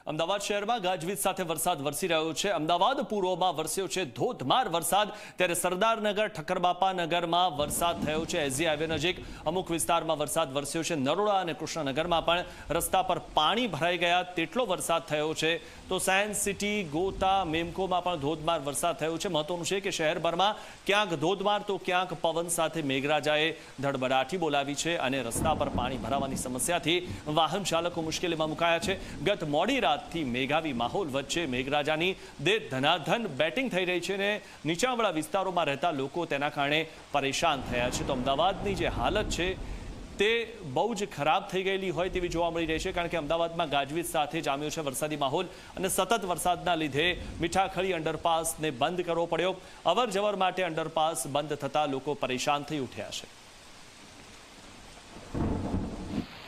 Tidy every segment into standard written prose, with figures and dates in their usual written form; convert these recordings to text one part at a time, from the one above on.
અમદાવાદ શહેરમાં ગાજવીજ સાથે વરસાદ વરસી રહ્યો છે। અમદાવાદ પૂર્વમાં વરસ્યો છે ધોધમાર વરસાદ, ત્યારે સરદારનગર ઠક્કરબાપા નગરમાં વરસાદ થયો છે। એસજી હાઈવે નજીક અમુક વિસ્તારમાં વરસાદ વરસ્યો છે। નરોડા અને કૃષ્ણનગરમાં પણ રસ્તા પર પાણી ભરાઈ ગયા તેટલો વરસાદ થયો છે। તો સાયન્સ સિટી, ગોતા, મેમકોમાં પણ ધોધમાર વરસાદ થયો છે। મહત્વનું છે કે શહેરભરમાં ક્યાંક ધોધમાર તો ક્યાંક પવન સાથે મેઘરાજાએ ધડબડાટી બોલાવી છે અને રસ્તા પર પાણી ભરાવાની સમસ્યાથી વાહન ચાલકો મુશ્કેલીમાં મુકાયા છે। ગત મોડી રાતથી મેઘાવી માહોલ વચ્ચે મેઘરાજાની ધનાધન બેટિંગ થઈ રહી છે અને નીચાણવાળા વિસ્તારોમાં રહેતા લોકો તેના કારણે પરેશાન થયા છે। તો અમદાવાદની જે હાલત છે તે બહુ જ ખરાબ થઈ ગયેલી હોય તેવી જોવા મળી રહી છે, કારણ કે અમદાવાદમાં ગાજવીજ સાથે જામ્યો છે વરસાદી માહોલ અને સતત વરસાદના લીધે મીઠાખળી અંડરપાસને બંધ કરવો પડ્યો। અવર જવર માટે અંડરપાસ બંધ થતાં લોકો પરેશાન થઈ ઉઠ્યા છે।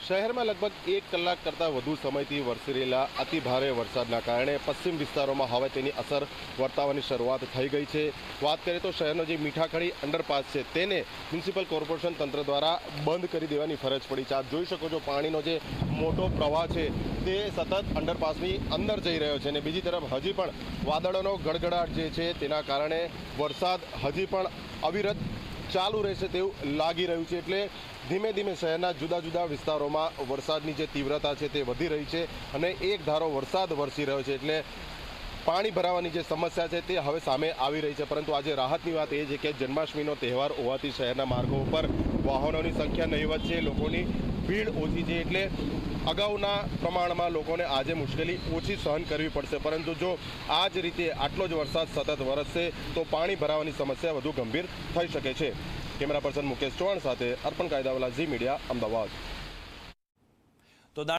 શહેરમાં લગભગ 1 કલાક કરતાં વધુ સમયથી વરસી રહેલા અતિ ભારે વરસાદના કારણે પશ્ચિમ વિસ્તારોમાં હવે તેની અસર વર્તાવાની શરૂઆત થઈ ગઈ છે। વાત કરીએ તો શહેરનો જે મીઠાખળી અંડરપાસ છે તેને મ્યુનિસિપલ કોર્પોરેશન તંત્ર દ્વારા બંધ કરી દેવાની ફરજ પડી છે। આપ જોઈ શકો છો પાણીનો જે મોટો પ્રવાહ છે તે સતત અંડરપાસની અંદર જઈ રહ્યો છે અને બીજી તરફ હજી પણ વાદળોનો ગડગડાટ જે છે તેના કારણે વરસાદ હજી પણ અવિરત ચાલુ રહેશે તેવું લાગી રહ્યું છે। એટલે ધીમે ધીમે શહેરના જુદા જુદા વિસ્તારોમાં વરસાદની જે તીવ્રતા છે તે વધી રહી છે અને એક ધારો વરસાદ વરસી રહ્યો છે એટલે પાણી ભરાવાની જે સમસ્યા છે તે હવે સામે આવી રહી છે। પરંતુ આજે રાહતની વાત એ છે કે જન્માષ્ટમીનો તહેવાર હોવાથી શહેરના માર્ગો ઉપર વાહનોની સંખ્યા નહીવત છે, લોકોની ભીડ ઓછી છે, એટલે અગાઉના પ્રમાણમાં લોકોને આજે મુશ્કેલી ઓછી સહન કરવી પડશે। પરંતુ જો આ જ રીતે આટલો જ વરસાદ સતત વરસશે તો પાણી ભરાવાની સમસ્યા વધુ ગંભીર થઈ શકે છે। કેમેરા પર્સન મુકેશ ચૌહાણ સાથે અર્પણ કાયદાવાલા, ઝી મીડિયા, અમદાવાદ।